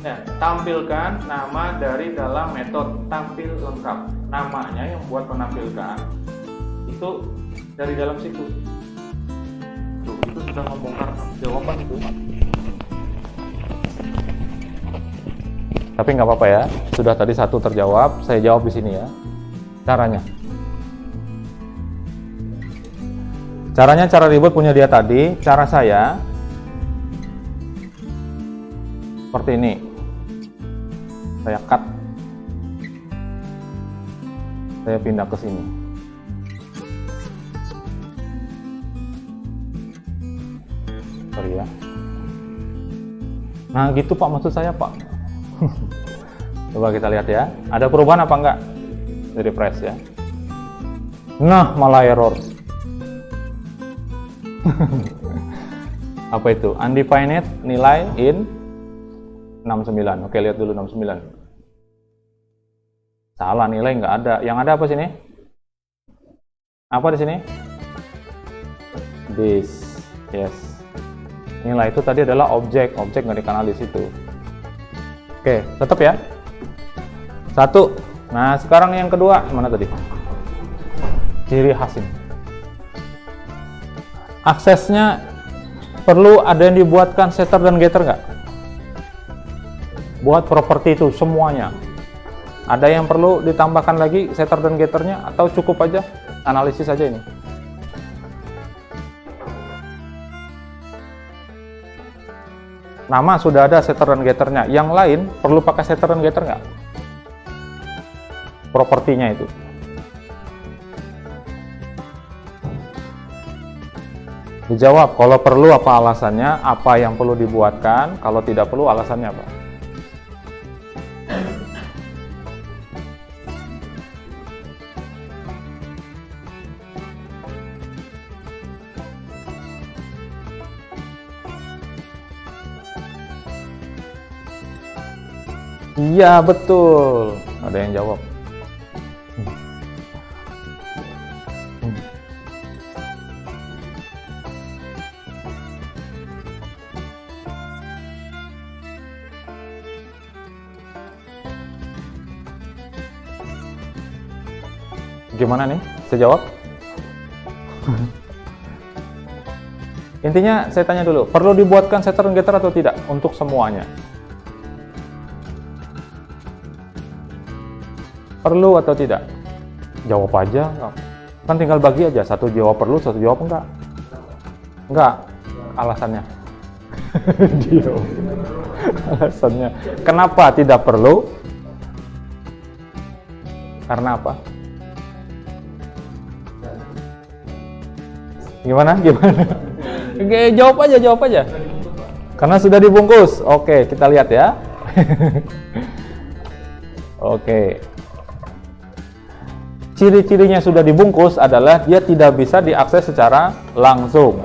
Speaker 1: Nah, tampilkan nama dari dalam metode tampil lengkap. Namanya yang buat menampilkan itu dari dalam situ. Tuh. itu sudah membongkar jawaban itu. Tapi nggak apa-apa ya, sudah tadi satu terjawab, saya jawab di sini ya. Caranya cara ribut punya dia tadi, cara saya seperti ini. Saya cut. Saya pindah ke sini. Sorry ya. Nah gitu Pak, maksud saya Pak. Coba kita lihat ya. Ada perubahan apa enggak? Di refresh ya. Nah malah error. Apa itu? Undefined nilai in 69. Oke, lihat dulu 69. Salah, nilai nggak ada. Yang ada apa sini? Apa di sini? This. Yes. Nilai itu tadi adalah objek nggak dikenal di situ. Oke, tetap ya. Satu. Nah, sekarang yang kedua mana tadi? Ciri khas ini. Aksesnya perlu ada yang dibuatkan setter dan getter nggak? Buat properti itu semuanya. Ada yang perlu ditambahkan lagi setter dan getternya atau cukup aja analisis saja ini? Nama sudah ada setter dan getternya. Yang lain perlu pakai setter dan getter nggak? Propertinya itu. Dijawab, kalau perlu apa alasannya, apa yang perlu dibuatkan, kalau tidak perlu alasannya apa? Iya betul, ada yang jawab. Gimana nih? Saya jawab. Intinya saya tanya dulu, perlu dibuatkan setter dan getter atau tidak untuk semuanya? Perlu atau tidak? Jawab aja. Kan tinggal bagi aja, satu jawab perlu, satu jawab enggak. Enggak. Alasannya. Alasannya. Kenapa tidak perlu? Karena apa? Gimana? Oke, jawab aja. Karena sudah dibungkus. Oke, kita lihat ya. Oke. Ciri-cirinya sudah dibungkus adalah dia tidak bisa diakses secara langsung,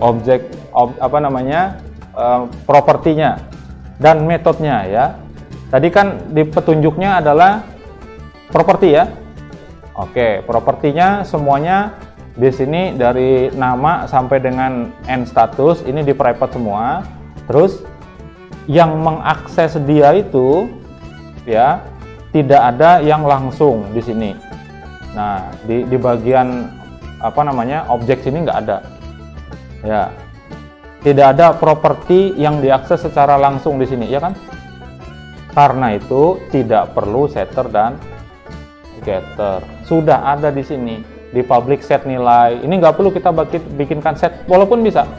Speaker 1: propertinya dan metodenya ya. Tadi kan di petunjuknya adalah properti ya. Oke, propertinya semuanya di sini dari nama sampai dengan end status ini di private semua. Terus yang mengakses dia itu ya tidak ada yang langsung di sini. Nah, di bagian objek sini nggak ada. Ya. Tidak ada properti yang diakses secara langsung di sini, ya kan? Karena itu tidak perlu setter dan getter. Sudah ada di sini di public set nilai. Ini nggak perlu kita bikinkan set, walaupun bisa.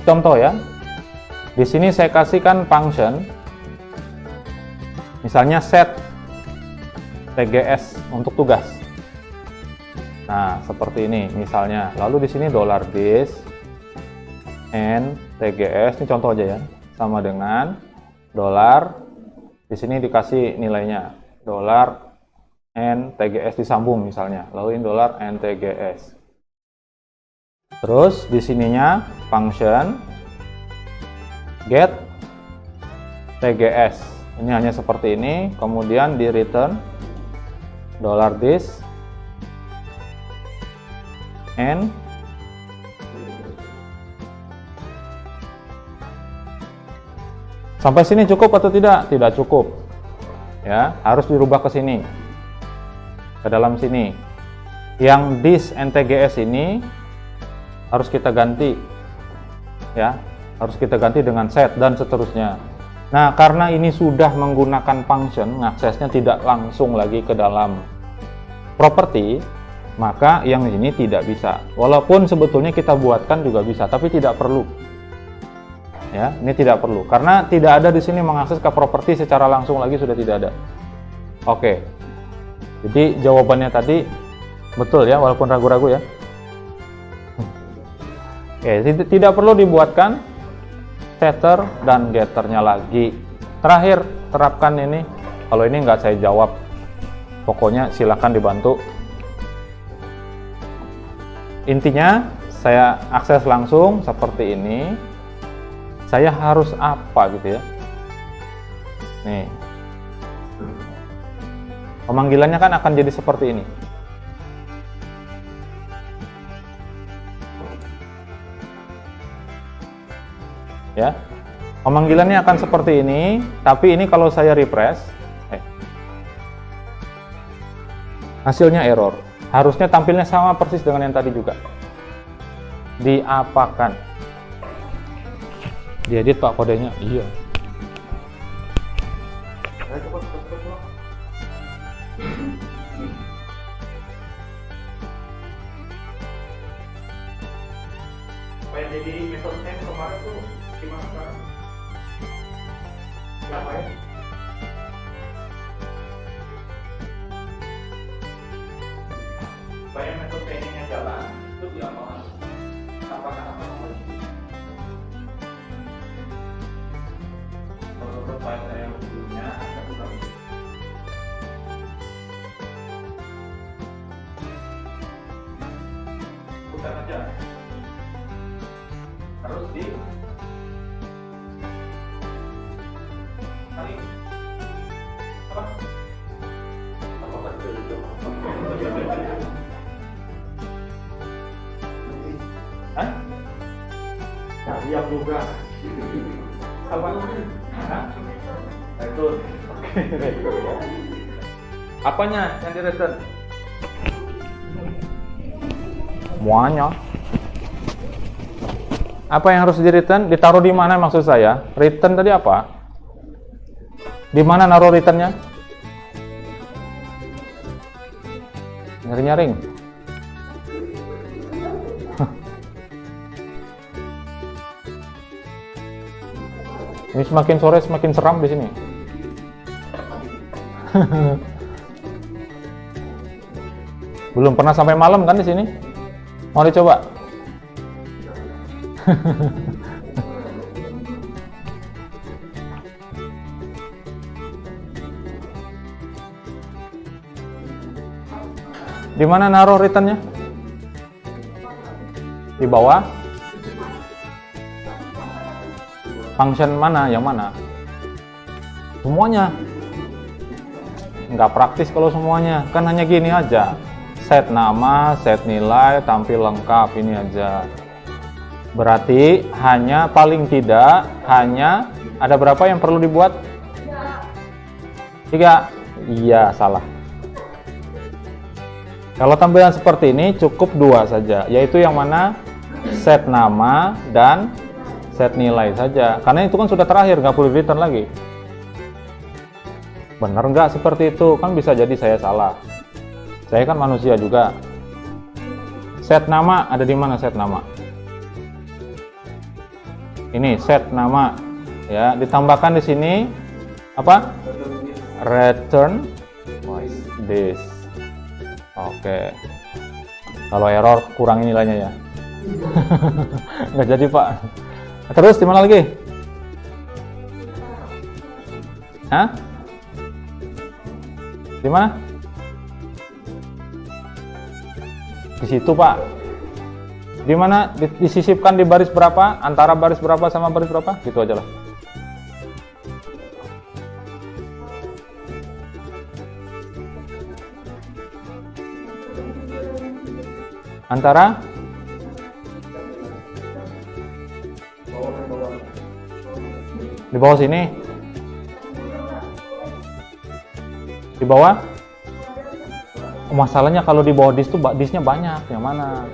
Speaker 1: Contoh ya. Di sini saya kasihkan function misalnya set TGS untuk tugas. Nah, seperti ini misalnya. Lalu di sini $this and TGS, ini contoh aja ya. Sama dengan dollar di sini dikasih nilainya $and TGS disambung misalnya. Lalu ini $and TGS. Terus di sininya function get TGS. Ini hanya seperti ini, kemudian di return $this and sampai sini cukup atau tidak? Tidak cukup. Ya, harus dirubah ke sini. Ke dalam sini. Yang this and TGS ini harus kita ganti ya, harus kita ganti dengan set dan seterusnya. Nah, karena ini sudah menggunakan function, ngaksesnya tidak langsung lagi ke dalam properti, maka yang ini tidak bisa. Walaupun sebetulnya kita buatkan juga bisa, tapi tidak perlu. Ya, ini tidak perlu karena tidak ada di sini mengakses ke properti secara langsung lagi, sudah tidak ada. Oke. Jadi jawabannya tadi betul ya, walaupun ragu-ragu ya. Oke, tidak perlu dibuatkan setter dan getternya lagi. Terakhir, terapkan ini. Kalau ini nggak saya jawab, pokoknya silakan dibantu. Intinya saya akses langsung seperti ini. Saya harus apa gitu ya. Nih, pemanggilannya kan akan jadi seperti ini. Ya, pemanggilannya akan seperti ini, tapi ini kalau saya refresh, hasilnya error. Harusnya tampilnya sama persis dengan yang tadi juga. Diapakan? Diedit Pak kodenya? Iya. Supaya jadi metode saya kemarin tuh gimana sekarang? Ngapain? Supaya metode training-nya jalan, itu diapakan? Apakan apa namanya? Menurut file saya sebelumnya, saya buka. Bukan aja. Terus di kali apa? Apa betul itu? Hah? Nah, diam juga. Apa? Hah? Return. Oke, return ya. Apanya yang di return? Semuanya. Apa yang harus di return? Ditaruh di mana maksud saya? Return tadi apa? Di mana naruh returnnya? Nyaring-nyaring. Ini semakin sore semakin seram di sini. Belum pernah sampai malam kan di sini? Mau dicoba? Di mana naruh returnnya? Di bawah? Function mana? Yang mana? Semuanya. Nggak praktis kalau semuanya. Kan hanya gini aja. Set nama, set nilai, tampil lengkap. Ini aja. Berarti hanya paling tidak hanya ada berapa yang perlu dibuat? 3. Iya, salah. Kalau tampilan seperti ini cukup 2 saja, yaitu yang mana? Set nama dan set nilai saja. Karena itu kan sudah terakhir, nggak perlu return lagi. Benar nggak seperti itu? Kan bisa jadi saya salah. Saya kan manusia juga. Set nama ada di mana set nama? Ini set nama, ya. Ditambahkan di sini apa? Return this. Oke. Kalau error kurangi nilainya ya. Nggak jadi Pak. Terus di mana lagi? Hah? Di mana? Di situ Pak. Di mana? Disisipkan di baris berapa? Antara baris berapa sama baris berapa? Gitu aja lah. Antara di bawah sini, di bawah. Masalahnya kalau di bawah disk tuh disknya banyak. Yang mana?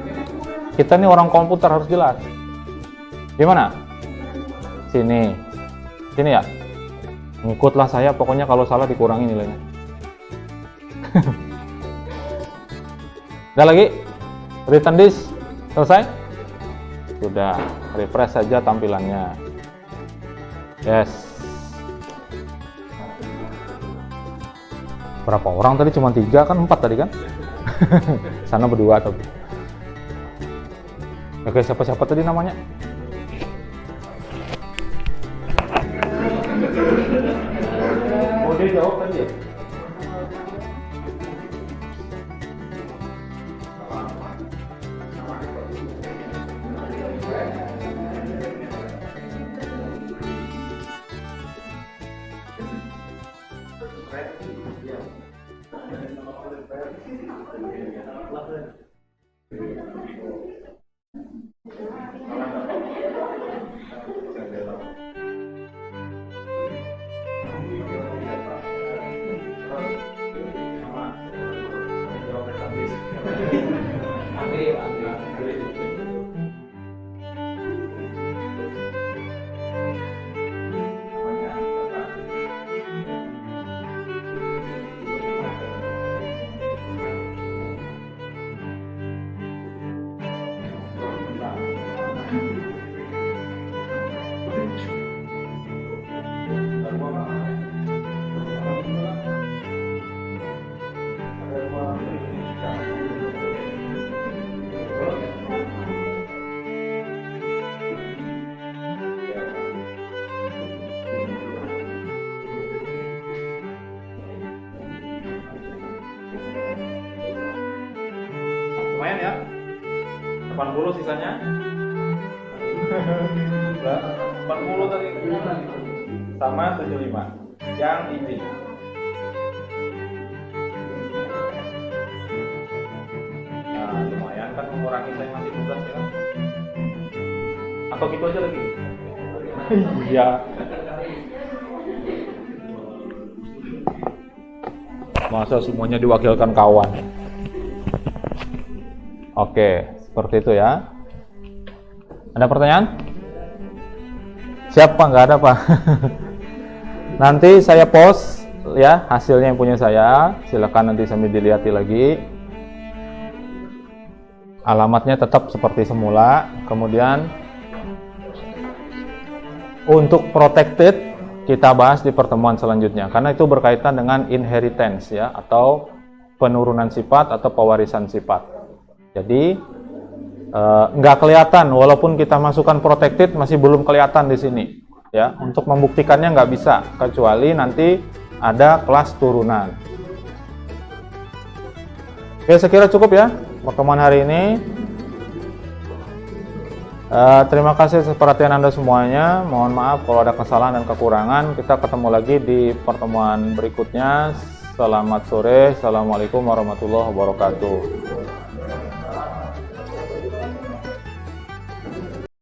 Speaker 1: Kita nih orang komputer harus jelas. Di mana? Sini. Sini ya? Ngikutlah saya, pokoknya kalau salah dikurangi nilainya. Udah lagi? Written this? Selesai? Sudah. Refresh saja tampilannya. Yes. Berapa orang tadi? Cuma 3 kan? 4 tadi kan? Sana berdua tapi. Oke, siapa-siapa tadi namanya? Oh, dia jawab tadi ya? Lumayan ya, 80 sisanya. 40 tadi sama 75 yang ini. Nah, lumayan kan mengurangi saya masih tugas ya. Atau gitu aja lagi? Iya. Masa semuanya diwakilkan kawan? Oke, seperti itu ya. Ada pertanyaan? Siapa? Nggak ada Pak. Nanti saya post ya hasilnya yang punya saya. Silakan nanti sambil dilihat lagi. Alamatnya tetap seperti semula. Kemudian untuk protected kita bahas di pertemuan selanjutnya. Karena itu berkaitan dengan inheritance ya, atau penurunan sifat atau pewarisan sifat. Jadi nggak kelihatan, walaupun kita masukkan protected masih belum kelihatan di sini ya. Untuk membuktikannya nggak bisa kecuali nanti ada kelas turunan. Oke, saya kira cukup ya pertemuan hari ini. Terima kasih atas perhatian Anda semuanya. Mohon maaf kalau ada kesalahan dan kekurangan. Kita ketemu lagi di pertemuan berikutnya. Selamat sore. Assalamualaikum warahmatullahi wabarakatuh.